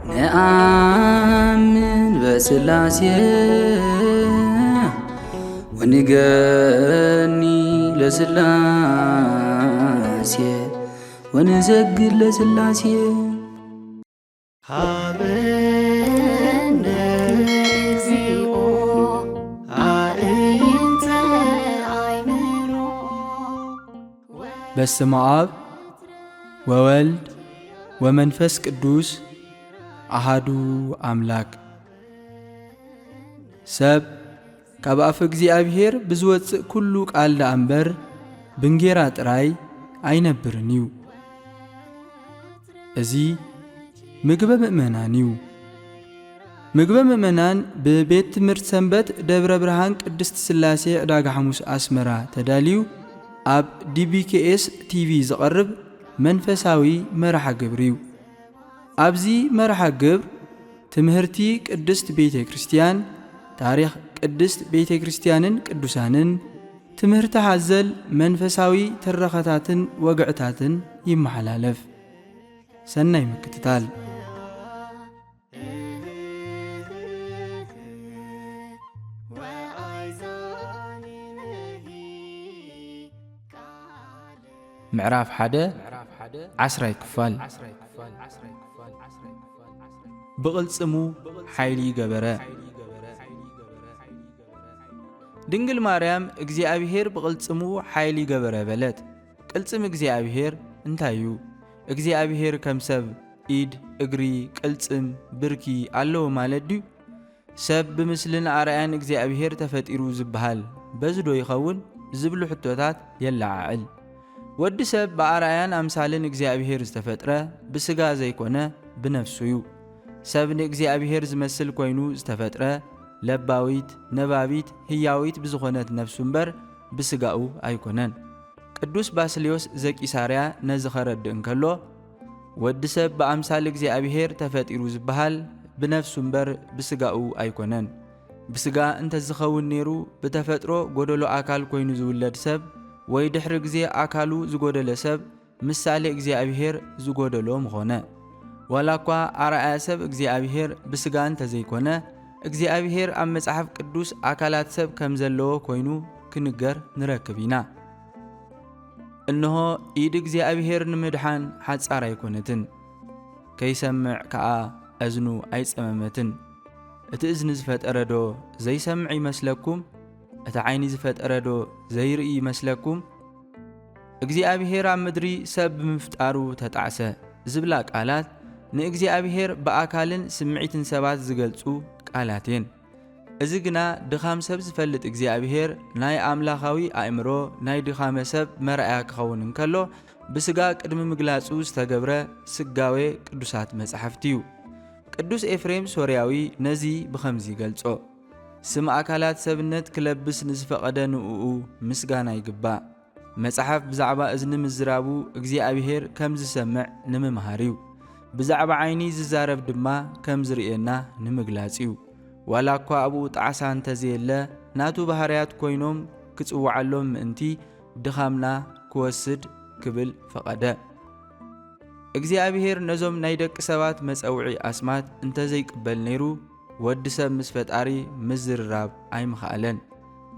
نآمن بسلاسي ونغني لسلاسي ونسجد لسلاسي በስመ አብ ወወልድ ወመንፈስ ቅዱስ አሃዱ አምላክ። ሰብ ካብ አፍ እግዚአብሔር ብዝወፅእ ኩሉ ቃል ዳእምበር ብንጌራ ጥራይ ኣይነብርን እዩ። እዚ ምግበ ምእመናን እዩ። ምግበ ምእመናን ብቤት ትምህርት ሰንበት ደብረ ብርሃን ቅድስት ሥላሴ ዕዳጋ ሐሙስ አስመራ ተዳልዩ ኣብ ዲቢኬኤስ ቲቪ ዝቐርብ መንፈሳዊ መርሓ ግብሪ እዩ። ኣብዚ መርሓ ግብር ትምህርቲ ቅድስት ቤተ ክርስቲያን፣ ታሪኽ ቅድስት ቤተ ክርስቲያንን ቅዱሳንን፣ ትምህርቲ ሓዘል መንፈሳዊ ትረኻታትን ወግዕታትን ይመሓላለፍ። ሰናይ ምክትታል። ምዕራፍ 1 10 ክፋል። ብቕልጽሙ ሓይሊ ገበረ። ድንግል ማርያም እግዚአብሔር ብቕልጽሙ ሓይሊ ገበረ በለት። ቅልጽም እግዚአብሔር እንታይ እዩ? እግዚአብሔር ከም ሰብ ኢድ እግሪ ቅልጽም ብርኪ ኣለዎ ማለት ድዩ? ሰብ ብምስልን ኣርአያን እግዚአብሔር ተፈጢሩ ዝበሃል በዚ ዶ ይኸውን ዝብሉ ሕቶታት የለዓዕል። ወዲ ሰብ በአርአያን አምሳልን እግዚአብሔር ዝተፈጥረ ብስጋ ዘይኮነ ብነፍሱ እዩ። ሰብ ንእግዚአብሔር ዝመስል ኮይኑ ዝተፈጥረ ለባዊት ነባቢት ህያዊት ብዝኾነት ነፍሱ እምበር ብስጋኡ ኣይኮነን። ቅዱስ ባስልዮስ ዘቂሳርያ ነዚ ኸረድእ እንከሎ ወዲ ሰብ ብኣምሳል እግዚአብሔር ተፈጢሩ ዝበሃል ብነፍሱ እምበር ብስጋኡ ኣይኮነን። ብስጋ እንተዝኸውን ነይሩ ብተፈጥሮ ጎደሎ ኣካል ኮይኑ ዝውለድ ሰብ ወይ ድሕሪ ጊዜ ኣካሉ ዝጎደለ ሰብ ምሳሌ እግዚአብሔር ዝጎደሎ ምኾነ። ዋላ እኳ ኣርአያ ሰብ እግዚአብሔር ብስጋ እንተዘይኮነ እግዚአብሔር ኣብ መጽሓፍ ቅዱስ ኣካላት ሰብ ከም ዘለዎ ኮይኑ ክንገር ንረክብ ኢና። እነሆ ኢድ እግዚአብሔር ንምድሓን ሓጻር ኣይኮነትን፣ ከይሰምዕ ከዓ እዝኑ ኣይጸመመትን። እቲ እዝኒ ዝፈጠረ ዶ ዘይሰምዕ ይመስለኩም? እቲ ዓይኒ ዝፈጠረ ዶ ዘይርኢ ይመስለኩም? እግዚአብሔር ኣብ ምድሪ ሰብ ብምፍጣሩ ተጣዕሰ ዝብላ ቃላት ንእግዚአብሔር ብኣካልን ስምዒትን ሰባት ዝገልጹ ቃላት እየን። እዚ ግና ድኻም ሰብ ዝፈልጥ እግዚአብሔር ናይ ኣምላኻዊ ኣእምሮ ናይ ድኻመ ሰብ መርአያ ክኸውን እንከሎ ብስጋ ቅድሚ ምግላጹ ዝተገብረ ስጋዌ ቅዱሳት መጻሕፍቲ እዩ። ቅዱስ ኤፍሬም ሶርያዊ ነዚ ብኸምዚ ገልጾ፣ ስም ኣካላት ሰብነት ክለብስ ንዝፈቐደ ንኡኡ ምስጋና ይግባእ። መጽሓፍ ብዛዕባ እዝኒ ምዝራቡ እግዚአብሔር ከም ዝሰምዕ ንምምሃር እዩ። ብዛዕባ ዓይኒ ዝዛረብ ድማ ከም ዝርእየና ንምግላጽ እዩ። ዋላ እኳ ኣብኡ ጣዕሳ እንተዘየለ ናቱ ባህርያት ኮይኖም ክጽውዓሎም ምእንቲ ድኻምና ክወስድ ክብል ፈቐደ። እግዚአብሔር ነዞም ናይ ደቂ ሰባት መጸውዒ ኣስማት እንተዘይቅበል ነይሩ ወዲ ሰብ ምስ ፈጣሪ ምዝርራብ ኣይምኽኣለን።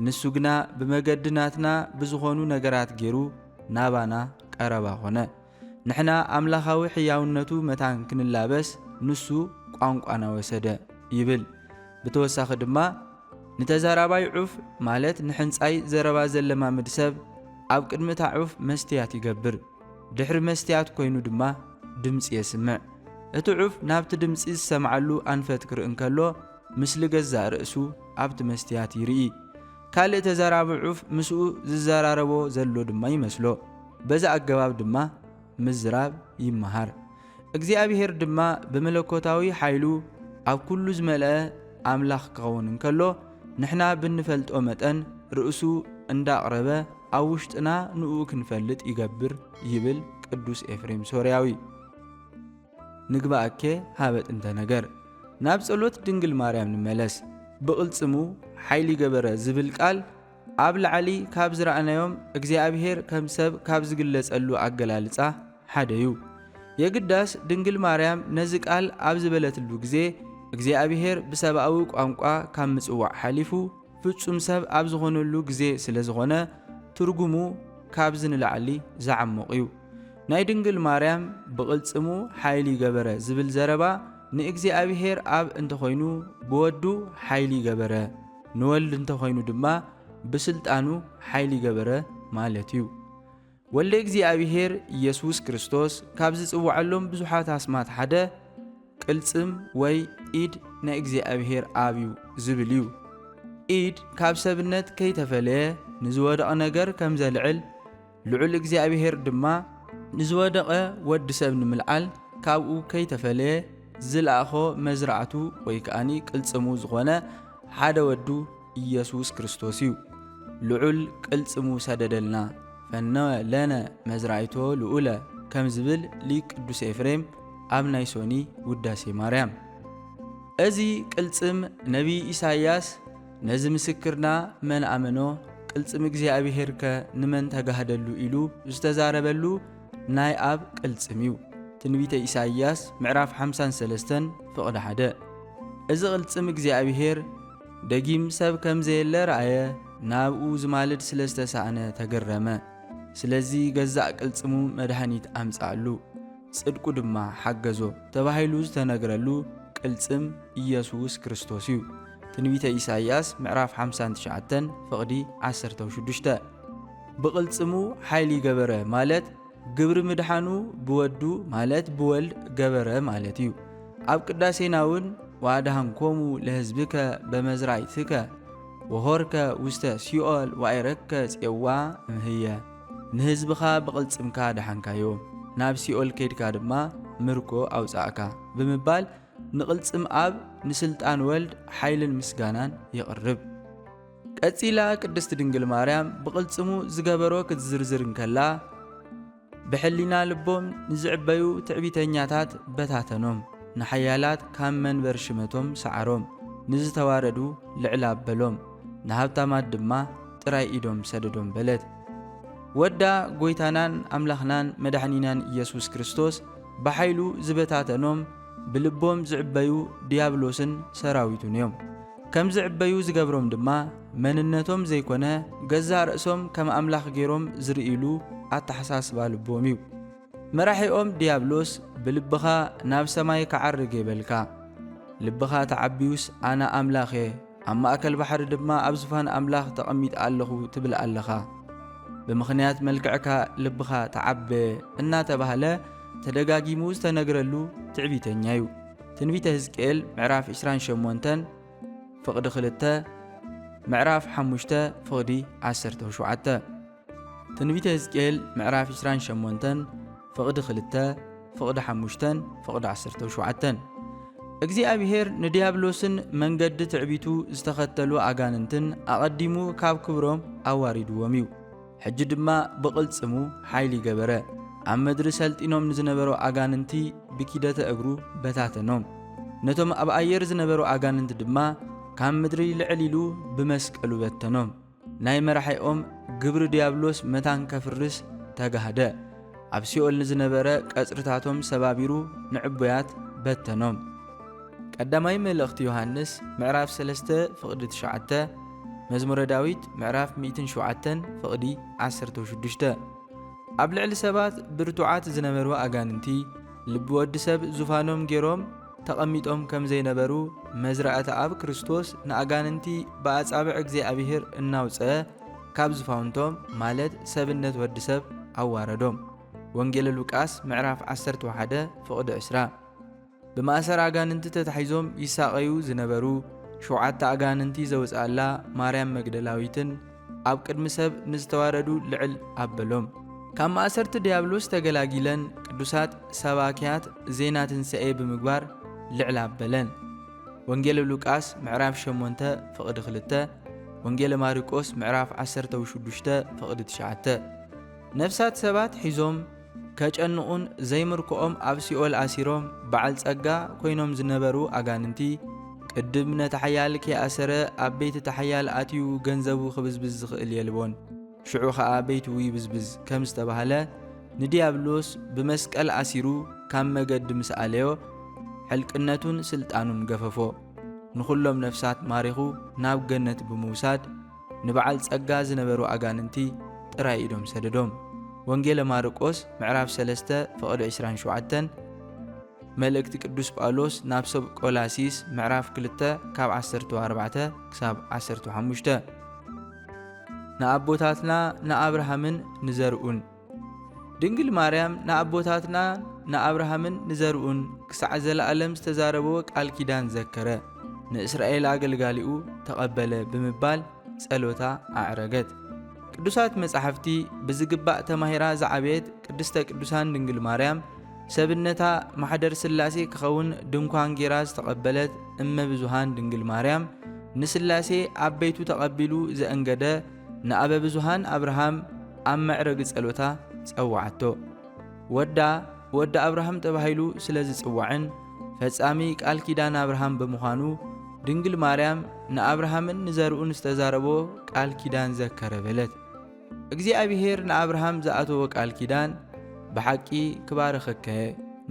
ንሱ ግና ብመገድናትና ብዝኾኑ ነገራት ገይሩ ናባና ቀረባ ኾነ። ንሕና ኣምላኻዊ ሕያውነቱ መታን ክንላበስ ንሱ ቋንቋና ወሰደ ይብል። ብተወሳኺ ድማ ንተዛራባይ ዑፍ ማለት ንሕንጻይ ዘረባ ዘለማምድ ሰብ ኣብ ቅድሚታ ዑፍ መስትያት ይገብር፣ ድሕሪ መስትያት ኮይኑ ድማ ድምፂ የስምዕ። እቲ ዑፍ ናብቲ ድምፂ ዝሰምዓሉ ኣንፈት ክርኢ እንከሎ ምስሊ ገዛእ ርእሱ ኣብቲ መስትያት ይርኢ። ካልእ ተዛራቢ ዑፍ ምስኡ ዝዘራረቦ ዘሎ ድማ ይመስሎ። በዛ ኣገባብ ድማ ምዝራብ ይመሃር። እግዚአብሔር ድማ ብመለኮታዊ ሓይሉ ኣብ ኩሉ ዝመልአ ኣምላኽ ክኸውን እንከሎ ንሕና ብንፈልጦ መጠን ርእሱ እንዳቕረበ ኣብ ውሽጥና ንኡ ክንፈልጥ ይገብር ይብል ቅዱስ ኤፍሬም ሶርያዊ። ንግባእኬ ሃበጥ እንተ ነገር ናብ ጸሎት ድንግል ማርያም ንመለስ። ብቕልጽሙ ሓይሊ ገበረ ዝብል ቃል ኣብ ላዕሊ ካብ ዝረኣናዮም እግዚአብሔር ከም ሰብ ካብ ዝግለጸሉ ኣገላልጻ ሓደ እዩ። የግዳስ ድንግል ማርያም ነዚ ቃል ኣብ ዝበለትሉ ግዜ እግዚኣብሔር ብሰብኣዊ ቋንቋ ካብ ምጽዋዕ ሓሊፉ ፍጹም ሰብ ኣብ ዝኾነሉ ግዜ ስለ ዝኾነ ትርጉሙ ካብዚ ንላዕሊ ዝዓምቕ እዩ። ናይ ድንግል ማርያም ብቕልጽሙ ሓይሊ ገበረ ዝብል ዘረባ ንእግዚኣብሔር ኣብ እንተኾይኑ ብወዱ ሓይሊ ገበረ፣ ንወልድ እንተኾይኑ ድማ ብስልጣኑ ሓይሊ ገበረ ማለት እዩ። ወልደ እግዚኣብሔር ኢየሱስ ክርስቶስ ካብ ዝጽውዓሎም ብዙሓት ኣስማት ሓደ ቅልጽም ወይ ኢድ ናይ እግዚኣብሔር ኣብ እዩ ዝብል እዩ። ኢድ ካብ ሰብነት ከይተፈለየ ንዝወደቐ ነገር ከም ዘልዕል ልዑል እግዚኣብሔር ድማ ንዝወደቐ ወዲ ሰብ ንምልዓል ካብኡ ከይተፈለየ ዝለኣኾ መዝራዕቱ ወይ ከዓኒ ቅልጽሙ ዝኾነ ሓደ ወዱ ኢየሱስ ክርስቶስ እዩ። ልዑል ቅልጽሙ ሰደደልና ፈነወ ለነ መዝራዕቶ ልዑለ ከም ዝብል ሊቅ ቅዱስ ኤፍሬም ኣብ ናይ ሶኒ ውዳሴ ማርያም። እዚ ቅልጽም ነቢይ ኢሳይያስ ነዚ ምስክርና መን ኣመኖ ቅልጽም እግዚኣብሔር ከ ንመን ተጋህደሉ ኢሉ ዝተዛረበሉ ናይ ኣብ ቅልጽም እዩ። ትንቢተ ኢሳይያስ ምዕራፍ 53 ፍቕዲ 1። እዚ ቅልጽም እግዚኣብሔር ደጊም ሰብ ከም ዘየለ ረአየ፣ ናብኡ ዝማልድ ስለ ዝተሳእነ ተገረመ። ስለዚ ገዛእ ቅልጽሙ መድኃኒት ኣምጻሉ ጽድቁ ድማ ሓገዞ ተባሂሉ ዝተነግረሉ ቅልጽም ኢየሱስ ክርስቶስ እዩ። ትንቢተ ኢሳይያስ ምዕራፍ 59 ፍቕዲ 16። ብቕልጽሙ ሓይሊ ገበረ ማለት ግብሪ ምድሓኑ ብወዱ ማለት ብወልድ ገበረ ማለት እዩ። ኣብ ቅዳሴና እውን ዋድሃንኮሙ ለህዝብከ በመዝራእትከ ወሆርከ ውስተ ሲኦል ዋይረከ ጽዋ እምህየ፣ ንህዝብኻ ብቕልጽምካ ደሓንካዮም ናብ ሲኦል ከይድካ ድማ ምርኮ ኣውፃእካ ብምባል ንቕልጽም ኣብ ንስልጣን ወልድ ሓይልን ምስጋናን ይቕርብ። ቀጺላ ቅድስቲ ድንግል ማርያም ብቕልጽሙ ዝገበሮ ክትዝርዝር እንከላ ብሕሊና ልቦም ንዝዕበዩ ትዕቢተኛታት በታተኖም፣ ንሓያላት ካብ መንበር ሽመቶም ሰዓሮም፣ ንዝተዋረዱ ልዕል ኣበሎም፣ ንሃብታማት ድማ ጥራይ ኢዶም ሰደዶም በለት። ወዳ ጐይታናን ኣምላኽናን መድኃኒናን ኢየሱስ ክርስቶስ ብሓይሉ ዝበታተኖም ብልቦም ዝዕበዩ ዲያብሎስን ሰራዊቱን እዮም። ከም ዝዕበዩ ዝገብሮም ድማ መንነቶም ዘይኮነ ገዛ ርእሶም ከም ኣምላኽ ገይሮም ዝርኢሉ ኣተሓሳስባ ልቦም እዩ። መራሒኦም ዲያብሎስ ብልብኻ ናብ ሰማይ ከዓርግ የበልካ፣ ልብኻ ተዓቢዩስ ኣነ ኣምላኽ እየ፣ ኣብ ማእከል ባሕሪ ድማ ኣብ ዝፋን ኣምላኽ ተቐሚጥ ኣለኹ ትብል ኣለኻ፣ ብምኽንያት መልክዕካ ልብኻ ተዓበየ እናተባህለ ተደጋጊሙ ዝተነግረሉ ትዕቢተኛ እዩ። ትንቢተ ሕዝቅኤል ምዕራፍ 28 ፍቕዲ 2 ምዕራፍ 5 ፍቕዲ 17። ትንቢተ ሕዝቅኤል ምዕራፍ 28 ፍቕዲ 2 ፍቕዲ 5 ፍቕዲ 17። እግዚኣብሔር ንዲያብሎስን መንገዲ ትዕቢቱ ዝተኸተሉ ኣጋንንትን ኣቐዲሙ ካብ ክብሮም ኣዋሪድዎም እዩ። ሕጂ ድማ ብቕልጽሙ ሓይሊ ገበረ፣ ኣብ ምድሪ ሰልጢኖም ንዝነበሩ ኣጋንንቲ ብኪደተ እግሩ በታተኖም፣ ነቶም ኣብ ኣየር ዝነበሩ ኣጋንንቲ ድማ ካብ ምድሪ ልዕል ኢሉ ብመስቀሉ በተኖም። ናይ መራሒኦም ግብሪ ዲያብሎስ መታን ከፍርስ ተጋህደ፣ ኣብ ሲኦል ንዝነበረ ቀጽርታቶም ሰባቢሩ ንዕቡያት በተኖም። ቀዳማይ መልእኽቲ ዮሐንስ ምዕራፍ 3 ፍቕዲ 9፣ መዝሙረ ዳዊት ምዕራፍ 107 ፍቕዲ 16። ኣብ ልዕሊ ሰባት ብርቱዓት ዝነበሩ ኣጋንንቲ ልቢ ወዲ ሰብ ዙፋኖም ገይሮም ተቐሚጦም ከም ዘይነበሩ መዝራእቲ ኣብ ክርስቶስ ንኣጋንንቲ ብኣጻብዕ እግዚኣብሔር እናውፅአ ካብ ዝፋውንቶም ማለት ሰብነት ወዲ ሰብ ኣዋረዶም። ወንጌለ ሉቃስ ምዕራፍ 11 ፍቕዲ 20። ብማእሰር ኣጋንንቲ ተታሒዞም ይሳቐዩ ዝነበሩ 7 ኣጋንንቲ ዘውፅኣላ ማርያም መግደላዊትን ኣብ ቅድሚ ሰብ ንዝተዋረዱ ልዕል ኣበሎም። ካብ ማእሰርቲ ዲያብሎስ ተገላጊለን ቅዱሳት ሰባኪያት ዜና ትንሣኤ ብምግባር ልዕል ኣበለን። ወንጌለ ሉቃስ ምዕራፍ 8 ፍቕዲ 2፣ ወንጌለ ማርቆስ ምዕራፍ 16 ፍቕዲ 9። ነፍሳት ሰባት ሒዞም ከጨንቑን ዘይምርክኦም ኣብ ሲኦል ኣሲሮም በዓል ጸጋ ኮይኖም ዝነበሩ ኣጋንንቲ ቅድም ነቲ ሓያል ከይኣሰረ ኣብ ቤት እቲ ሓያል ኣትዩ ገንዘቡ ክብዝብዝ ዝኽእል የልቦን፣ ሽዑ ኸዓ ቤቱ ይብዝብዝ ከም ዝተባህለ ንዲያብሎስ ብመስቀል ኣሲሩ ካብ መገዲ ምስ ኣለዮ ሕልቅነቱን ስልጣኑን ገፈፎ ንኹሎም ነፍሳት ማሪኹ ናብ ገነት ብምውሳድ ንበዓል ጸጋ ዝነበሩ ኣጋንንቲ ጥራይ ኢዶም ሰደዶም። ወንጌለ ማርቆስ ምዕራፍ 3 ፍቕዲ 27 መልእክቲ ቅዱስ ጳውሎስ ናብ ሰብ ቆላሲስ ምዕራፍ 2 ካብ 14 ክሳብ 15 ንኣቦታትና ንኣብርሃምን ንዘርኡን ድንግል ማርያም ንኣቦታትና ንኣብርሃምን ንዘርኡን ክሳዕ ዘለዓለም ዝተዛረቦ ቃል ኪዳን ዘከረ ንእስራኤል ኣገልጋሊኡ ተቐበለ ብምባል ጸሎታ ኣዕረገት። ቅዱሳት መጻሕፍቲ ብዝግባእ ተማሂራ ዝዓበየት ቅድስተ ቅዱሳን ድንግል ማርያም ሰብነታ ማሕደር ሥላሴ ክኸውን ድንኳን ጌራ ዝተቐበለት እመብዙሃን ድንግል ማርያም ንስላሴ ኣበይቱ ተቐቢሉ ዘእንገደ ንኣበ ብዙሃን አብርሃም ኣብ መዕረግ ጸሎታ ጸዋዓቶ ወዳ አብርሃም ተባሂሉ ስለ ዝጽዋዕን ፈጻሚ ቃል ኪዳን አብርሃም በመዃኑ ድንግል ማርያም ንአብርሃምን ንዘርኡን ዝተዛረቦ ቃል ኪዳን ዘከረ በለት። እግዚአብሔር ንአብርሃም ዝኣተወ ቃል ኪዳን ብሓቂ ክባረኸከ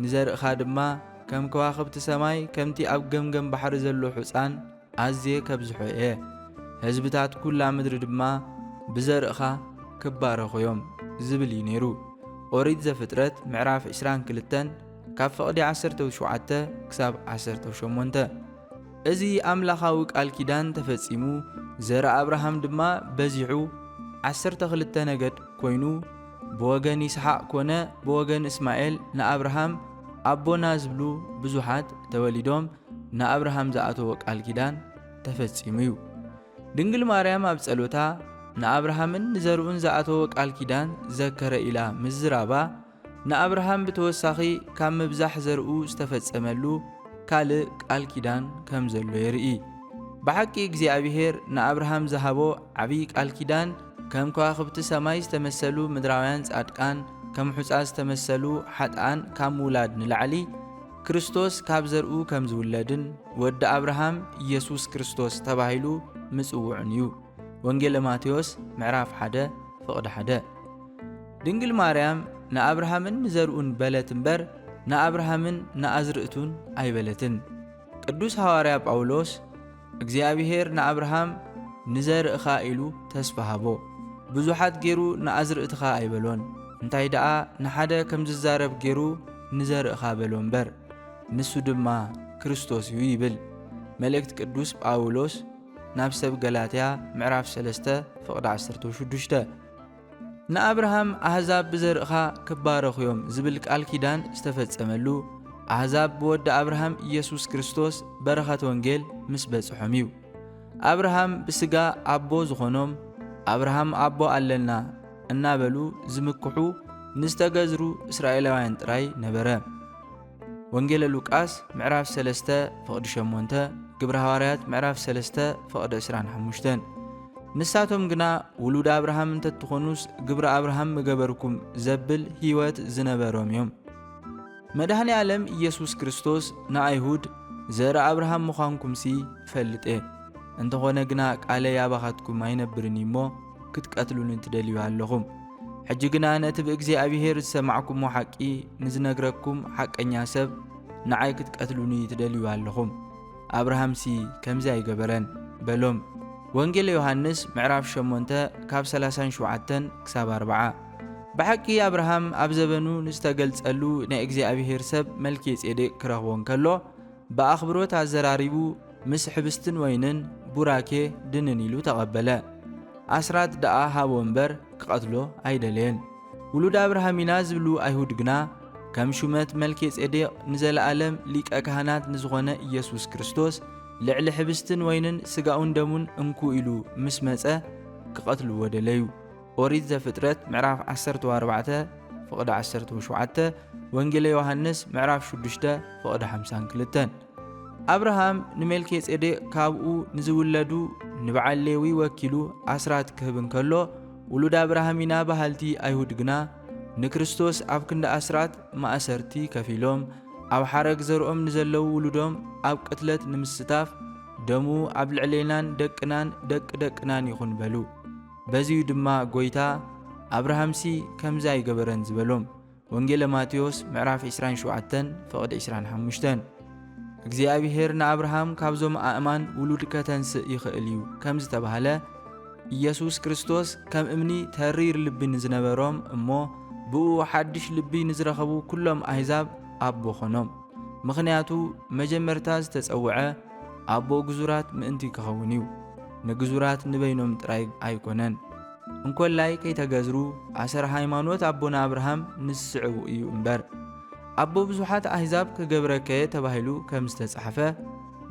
ንዘርእኻ ድማ ከም ከዋኽብቲ ሰማይ ከምቲ ኣብ ገምገም ባሕሪ ዘሎ ሑፃን ኣዝየ ከብዝሖ እየ ህዝብታት ኩላ ምድሪ ድማ ብዘርእኻ ክባረኾዮም ዝብል እዩ ነይሩ። ኦሪት ዘፍጥረት ምዕራፍ 22 ካብ ፍቕዲ 17 ክሳብ 18 እዚ ኣምላኻዊ ቃል ኪዳን ተፈጺሙ ዘረ አብርሃም ድማ በዚሑ 12 ነገድ ኮይኑ ብወገን ይስሐቅ ኮነ ብወገን እስማኤል ንአብርሃም ኣቦና ዝብሉ ብዙሓት ተወሊዶም ንአብርሃም ዝኣተወ ቃል ኪዳን ተፈጺሙ እዩ። ድንግል ማርያም ኣብ ጸሎታ ንአብርሃምን ንዘርኡን ዝኣተወ ቃል ኪዳን ዘከረ ኢላ ምዝራባ ንአብርሃም ብተወሳኺ ካብ ምብዛሕ ዘርኡ ዝተፈጸመሉ ካልእ ቃል ኪዳን ከም ዘሎ የርኢ። ብሓቂ እግዚኣብሔር ንአብርሃም ዝሃቦ ዓብዪ ቃል ኪዳን ከም ከዋኽብቲ ሰማይ ዝተመሰሉ ምድራውያን ጻድቃን ከም ሑፃ ዝተመሰሉ ሓጥኣን ካብ ምውላድ ንላዕሊ ክርስቶስ ካብ ዘርኡ ከም ዝውለድን ወዲ አብርሃም ኢየሱስ ክርስቶስ ተባሂሉ ምጽውዕን እዩ። ወንጌለ ማቴዎስ ምዕራፍ 1 ፍቕዲ 1 ድንግል ማርያም ንአብርሃምን ንዘርኡን በለት እምበር ንአብርሃምን ንኣዝርእቱን ኣይበለትን። ቅዱስ ሐዋርያ ጳውሎስ እግዚአብሔር ንአብርሃም ንዘርእኻ ኢሉ ተስፋ ሃቦ ብዙሓት ገይሩ ንኣዝርእትኻ ኣይበሎን እንታይ ደኣ ንሓደ ከም ዝዛረብ ገይሩ ንዘርእኻ በሎ እምበር ንሱ ድማ ክርስቶስ እዩ ይብል። መልእክቲ ቅዱስ ጳውሎስ ናብ ሰብ ገላትያ ምዕራፍ 3 ፍቕዲ 16 ንአብርሃም ኣሕዛብ ብዘርእኻ ክባረኹ እዮም ዝብል ቃል ኪዳን ዝተፈጸመሉ ኣሕዛብ ብወዲ አብርሃም ኢየሱስ ክርስቶስ በረኸት ወንጌል ምስ በጽሖም እዩ። አብርሃም ብስጋ ኣቦ ዝኾኖም አብርሃም ኣቦ ኣለና እናበሉ ዝምክሑ ንዝተገዝሩ እስራኤላውያን ጥራይ ነበረ። ወንጌለ ሉቃስ ምዕራፍ 3 ፍቕዲ 8 ግብረ ሐዋርያት ምዕራፍ 3 ፍቕዲ 25 ንሳቶም ግና ውሉድ አብርሃም እንተትኾኑስ ግብረ አብርሃም ምገበርኩም ዘብል ሕይወት ዝነበሮም እዮም። መድኃኔ ዓለም ኢየሱስ ክርስቶስ ንኣይሁድ ዘረ አብርሃም ምዃንኩምሲ ፈልጤ እንተኾነ ግና ቃለ ያባኻትኩም ኣይነብርን እሞ ክትቀትሉን ትደልዩ ኣለኹም። ሕጂ ግና ነቲ ብእግዚአብሔር ዝሰማዕኩሞ ሓቂ ንዝነግረኩም ሓቀኛ ሰብ ንዓይ ክትቀትሉኒ ትደልዩ ኣለኹም። አብርሃምሲ ከምዚ ኣይገበረን በሎም። ወንጌለ ዮሐንስ ምዕራፍ 8 ካብ 37 ክሳብ 40 ብሓቂ አብርሃም ኣብ ዘበኑ ንዝተገልጸሉ ናይ እግዚኣብሔር ሰብ መልኪ ጼዴቅ ክረኽቦ እንከሎ ብኣኽብሮት ኣዘራሪቡ ምስ ሕብስትን ወይንን ቡራኬ ድንን ኢሉ ተቐበለ። ኣስራት ደኣ ሃቦ እምበር ክቐትሎ ኣይደልየን። ውሉድ አብርሃም ኢና ዝብሉ ኣይሁድ ግና ከም ሹመት መልኪ ጼዴቅ ንዘለዓለም ሊቀ ካህናት ንዝኾነ ኢየሱስ ክርስቶስ ልዕሊ ሕብስትን ወይንን ስጋኡን ደሙን እንኩ ኢሉ ምስ መጸ ክቐትልዎ ደለዩ። ኦሪት ዘፍጥረት ምዕራፍ 14 ፍቕዲ 17 ወንጌለ ዮሐንስ ምዕራፍ 6 ፍቕዲ 52 አብርሃም ንሜልኪ ጼዴቅ ካብኡ ንዝውለዱ ንበዓል ሌዊ ወኪሉ ኣስራት ክህብ እንከሎ ውሉድ አብርሃም ኢና ባህልቲ ኣይሁድ ግና ንክርስቶስ ኣብ ክንዲ ኣስራት ማእሰርቲ ከፊሎም ኣብ ሓረግ ዘርኦም ንዘለዉ ውሉዶም ኣብ ቅትለት ንምስታፍ ደሙ ኣብ ልዕሌናን ደቅናን ደቂ ደቅናን ይኹን በሉ። በዚዩ ድማ ጎይታ አብርሃምሲ ከምዚ ኣይገበረን ዝበሎም። ወንጌል ማቴዎስ ምዕራፍ 27 ፍቕዲ 25 እግዚአብሔር ንአብርሃም ካብዞም አእማን ውሉድ ከተንስእ ይኽእል እዩ ከም ዝተባሃለ ኢየሱስ ክርስቶስ ከም እምኒ ተሪር ልቢ ንዝነበሮም እሞ ብኡ ሓድሽ ልቢ ንዝረኸቡ ኩሎም ኣሕዛብ ኣቦ ኾኖም። ምኽንያቱ መጀመርታ ዝተጸውዐ ኣቦ ግዙራት ምእንቲ ክኸውን እዩ። ንግዙራት ንበይኖም ጥራይ ኣይኮነን። እንኮላይ ከይተገዝሩ ኣሰር ሃይማኖት ኣቦና አብርሃም ንስዕቡ እዩ እምበር ኣቦ ብዙሓት ኣሕዛብ ክገብረከየ ተባሂሉ ከም ዝተጻሕፈ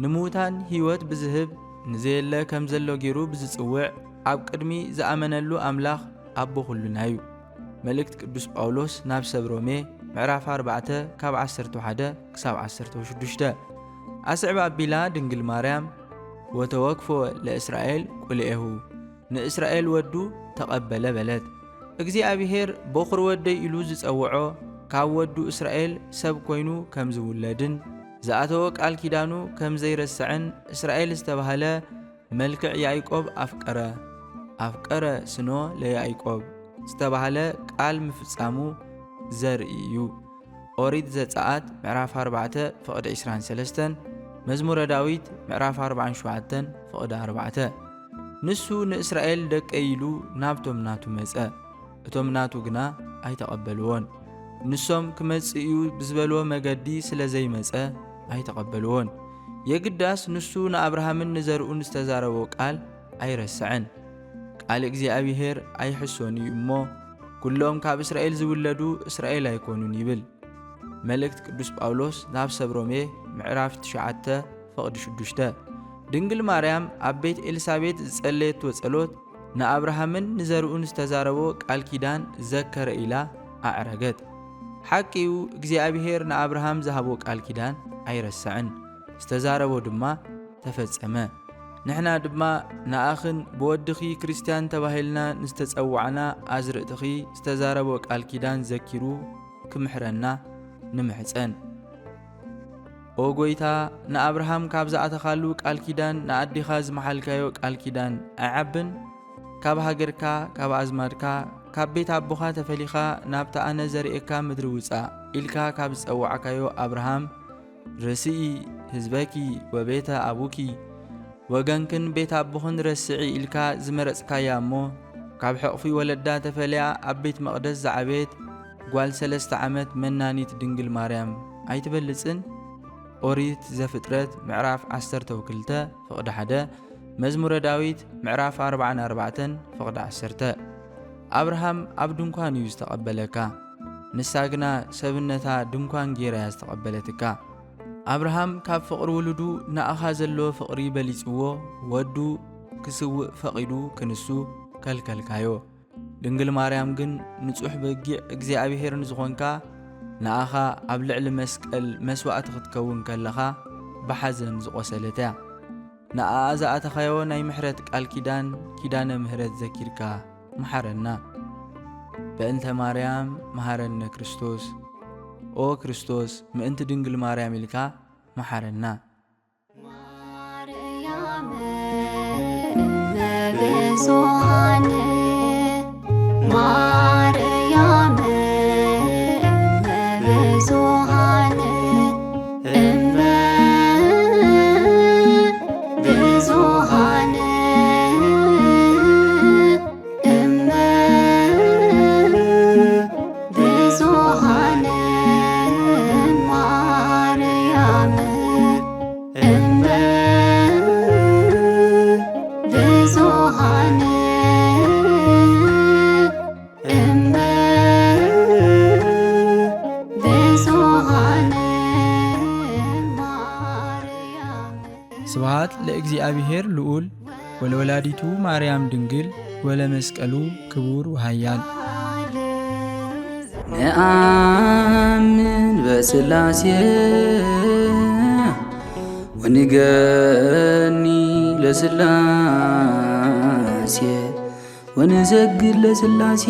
ንምውታን ህይወት ብዝህብ ንዘየለ ከም ዘሎ ገይሩ ብዝጽውዕ ኣብ ቅድሚ ዝኣመነሉ ኣምላኽ ኣቦ ኩሉና እዩ። መልእክቲ ቅዱስ ጳውሎስ ናብ ሰብ ሮሜ ምዕራፍ 4 ካብ 11 ክሳብ 16 ኣስዕብ ኣቢላ ድንግል ማርያም ወተወክፎ ለእስራኤል ቁልኤሁ ንእስራኤል ወዱ ተቐበለ በለት። እግዚአብሔር በኹር ወደይ ኢሉ ዝጸውዖ ካብ ወዱ እስራኤል ሰብ ኮይኑ ከም ዝውለድን ዝኣተወ ቃል ኪዳኑ ከም ዘይረስዕን እስራኤል ዝተባሃለ መልክዕ ያዕቆብ ኣፍቀረ ስኖ ለያዕቆብ ዝተባሃለ ቃል ምፍጻሙ ዘርኢ እዩ። ኦሪት ዘጸአት ምዕራፍ 4 ፍቕዲ 23 መዝሙረ ዳዊት ምዕራፍ 47 ፍቕዲ 4 ንሱ ንእስራኤል ደቀ ኢሉ ናብቶም ናቱ መጸ እቶም ናቱ ግና ኣይተቐበልዎን። ንሶም ክመጽእ እዩ ብዝበልዎ መገዲ ስለ ዘይመጸ ኣይተቐበልዎን። የግዳስ ንሱ ንአብርሃምን ንዘርኡን ዝተዛረቦ ቃል ኣይረስዕን። ቃል እግዚአብሔር ኣይሕሶን እዩ እሞ ኩሎም ካብ እስራኤል ዝውለዱ እስራኤል ኣይኮኑን ይብል። መልእክቲ ቅዱስ ጳውሎስ ናብ ሰብ ሮሜ ምዕራፍ 9 ፍቕዲ 6 ድንግል ማርያም ኣብ ቤት ኤልሳቤጥ ዝጸለየትዎ ጸሎት ንአብርሃምን ንዘርኡን ዝተዛረቦ ቃል ኪዳን ዘከረ ኢላ ኣዕረገት። ሓቂኡ እግዚአብሔር ንአብርሃም ዝሃቦ ቃል ኪዳን ኣይረስዕን፣ ዝተዛረቦ ድማ ተፈጸመ። ንሕና ድማ ንኣኽን ብወድኺ ክርስቲያን ተባሂልና ንዝተጸውዓና ኣዝርእትኺ ዝተዛረቦ ቃል ኪዳን ዘኪሩ ክምሕረና ንምሕፀን። ኦ ጎይታ ንአብርሃም ካብ ዝኣተኻሉ ቃል ኪዳን ንኣዲኻ ዝመሓልካዮ ቃል ኪዳን ኣይዓብን? ካብ ሃገርካ ካብ ኣዝማድካ ካብ ቤት ኣቦኻ ተፈሊኻ ናብቲ ኣነ ዘርእየካ ምድሪ ውፃእ ኢልካ ካብ ዝጸዋዕካዮ አብርሃም ርስኢ ህዝበኪ ወቤተ ኣቡኪ ወገንክን ቤት ኣቦኽን ረስዒ ኢልካ ዝመረጽካያ እሞ ካብ ሕቕፊ ወለዳ ተፈልያ ኣብ ቤት መቕደስ ዝዓበየት ጓል 3 ዓመት መናኒት ድንግል ማርያም ኣይትበልጽን? ኦሪት ዘፍጥረት ምዕራፍ 12 ፍቕዲ 1 መዝሙረ ዳዊት ምዕራፍ 44 ፍቕዲ 10 አብርሃም ኣብ ድንኳን እዩ ዝተቐበለካ፣ ንሳ ግና ሰብነታ ድንኳን ጌራያ ዝተቐበለትካ። አብርሃም ካብ ፍቕሪ ውሉዱ ንኣኻ ዘለዎ ፍቕሪ በሊጽዎ ወዱ ክስውእ ፈቒዱ ክንሱ ከልከልካዮ። ድንግል ማርያም ግን ንጹሕ በጊዕ እግዚአብሔር ንዝኾንካ ንኣኻ ኣብ ልዕሊ መስቀል መስዋዕቲ ክትከውን ከለኻ ብሓዘን ዝቖሰለት እያ። ንኣ ዝኣተኻዮ ናይ ምሕረት ቃል ኪዳነ ምሕረት ዘኪርካ መሓረና። በእንተ ማርያም መሃረነ ክርስቶስ። ኦ ክርስቶስ ምእንቲ ድንግል ማርያም ኢልካ መሓረና። ማርያም እመብዙኃን ማርያም እመብዙኃን እመብዙኃን እመብዙኃን ማርያም እመብዙኃን ስብሐት ለእግዚአብሔር ልዑል ወለወላዲቱ ማርያም ድንግል ወለመስቀሉ ክቡር ወሃያል። ነአምን በስላሴ ወንገኒ ለስላሴ ወንሰግድ ለስላሴ